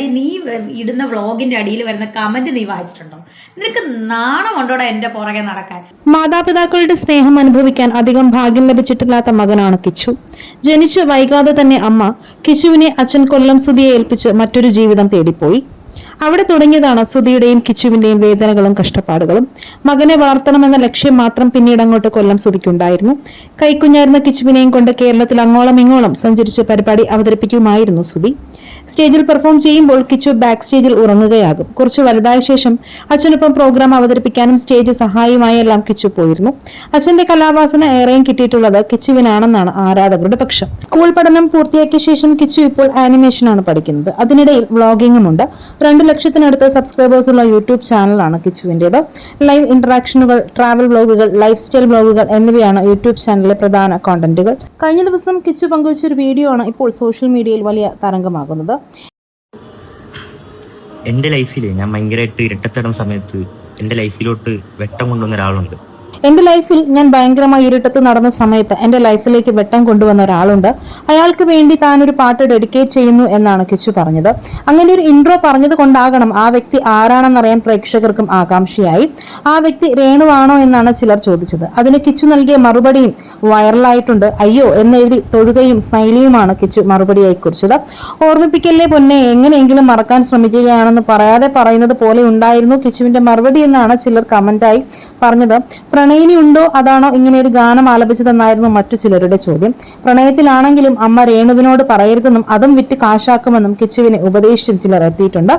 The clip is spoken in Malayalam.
അടി നീ ഇടുന്ന വ്ളോഗിന്റെ അടിയിൽ വരുന്ന കമന്റ് നീ വായിച്ചിട്ടുണ്ടോ? നിനക്ക് നാണമുണ്ടോടാ എന്റെ പുറകെ നടക്കാൻ? മാതാപിതാക്കളുടെ സ്നേഹം അനുഭവിക്കാൻ അധികം ഭാഗ്യം ലഭിച്ചിട്ടില്ലാത്ത മകനാണ് കിച്ചു. ജനിച്ച് വൈകാതെ തന്നെ അമ്മ കിച്ചുവിനെ അച്ഛൻ കൊല്ലം സുധിയെ ഏൽപ്പിച്ച് മറ്റൊരു ജീവിതം തേടിപ്പോയി. അവിടെ തുടങ്ങിയതാണ് സുധിയുടെയും കിച്ചുവിന്റെയും വേദനകളും കഷ്ടപ്പാടുകളും. മകനെ വളർത്തണമെന്ന ലക്ഷ്യം മാത്രം പിന്നീട് അങ്ങോട്ട് കൊല്ലം സുധിക്കുണ്ടായിരുന്നു. കൈക്കുഞ്ഞായിരുന്ന കിച്ചുവിനെയും കൊണ്ട് കേരളത്തിൽ അങ്ങോളം ഇങ്ങോളം സഞ്ചരിച്ച് പരിപാടി അവതരിപ്പിക്കുമായിരുന്നു സുധി. സ്റ്റേജിൽ പെർഫോം ചെയ്യുമ്പോൾ കിച്ചു ബാക്ക് സ്റ്റേജിൽ ഉറങ്ങുകയാകും. കുറച്ച് വലുതായ ശേഷം അച്ഛനൊപ്പം പ്രോഗ്രാം അവതരിപ്പിക്കാനും സ്റ്റേജ് സഹായിയുമായി എല്ലാം കിച്ചു പോയിരുന്നു. അച്ഛന്റെ കലാവാസന ഏറെയും കിട്ടിയിട്ടുള്ളത് കിച്ചുവിനാണെന്നാണ് ആരാധകരുടെ പക്ഷം. സ്കൂൾ പഠനം പൂർത്തിയാക്കിയ ശേഷം കിച്ചു ഇപ്പോൾ ആനിമേഷനാണ് പഠിക്കുന്നത്. അതിനിടയിൽ വ്ളോഗിംഗും ഉണ്ട്. 2 ലക്ഷത്തിനടുത്ത് സബ്സ്ക്രൈബേഴ്സ് ഉള്ള യൂട്യൂബ് ചാനലാണ് കിച്ചുവിന്റേത്. ലൈവ് ഇന്ററാക്ഷനുകൾ, ട്രാവൽ വ്ളോഗുകൾ, ലൈഫ് സ്റ്റൈൽ വ്ളോഗുകൾ എന്നിവയാണ് യൂട്യൂബ് ചാനലിലെ പ്രധാന കോണ്ടന്റുകൾ. കഴിഞ്ഞ ദിവസം കിച്ചു പങ്കുവച്ചൊരു വീഡിയോ ആണ് ഇപ്പോൾ സോഷ്യൽ മീഡിയയിൽ വലിയ തരംഗമാകുന്നത്. എൻ്റെ ലൈഫിൽ ഞാൻ ഭയങ്കരമായിട്ട് ഇരട്ടത്തിടുന്ന സമയത്ത് എൻ്റെ ലൈഫിലോട്ട് വെട്ടം കൊണ്ടുവന്ന ഒരാളുണ്ട്. എന്റെ ലൈഫിൽ ഞാൻ ഭയങ്കരമായി ഇരുട്ടത്ത് നടന്ന സമയത്ത് എന്റെ ലൈഫിലേക്ക് വെട്ടം കൊണ്ടുവന്ന ഒരാളുണ്ട്. അയാൾക്ക് വേണ്ടി താനൊരു പാട്ട് ഡെഡിക്കേറ്റ് ചെയ്യുന്നു എന്നാണ് കിച്ചു പറഞ്ഞത്. അങ്ങനെ ഒരു ഇൻട്രോ പറഞ്ഞത് കൊണ്ടാകണം ആ വ്യക്തി ആരാണെന്നറിയാൻ പ്രേക്ഷകർക്കും ആകാംക്ഷയായി. ആ വ്യക്തി രേണുവാണോ എന്നാണ് ചിലർ ചോദിച്ചത്. അതിന് കിച്ചു നൽകിയ മറുപടിയും വൈറലായിട്ടുണ്ട്. അയ്യോ എന്നെഴുതി തൊഴുകയും സ്മൈലിയുമാണ് കിച്ചു മറുപടിയായി കുറിച്ചത്. ഓർമ്മിപ്പിക്കല്ലേ പൊന്നെ, എങ്ങനെയെങ്കിലും മറക്കാൻ ശ്രമിക്കുകയാണെന്ന് പറയാതെ പറയുന്നത് പോലെ ഉണ്ടായിരുന്നു കിച്ചുവിന്റെ മറുപടി എന്നാണ് ചിലർ കമന്റായി പറഞ്ഞത്. പ്രണയിനി ഉണ്ടോ, അതാണോ ഇങ്ങനെ ഒരു ഗാനം ആലപിച്ചതെന്നായിരുന്നു മറ്റു ചിലരുടെ ചോദ്യം. പ്രണയത്തിലാണെങ്കിലും അമ്മ രേണുവിനോട് പറയരുതെന്നും അതും വിറ്റ് കാശാക്കുമെന്നും കിച്ചുവിനെ ഉപദേശിച്ചും ചിലർ എത്തിയിട്ടുണ്ട്.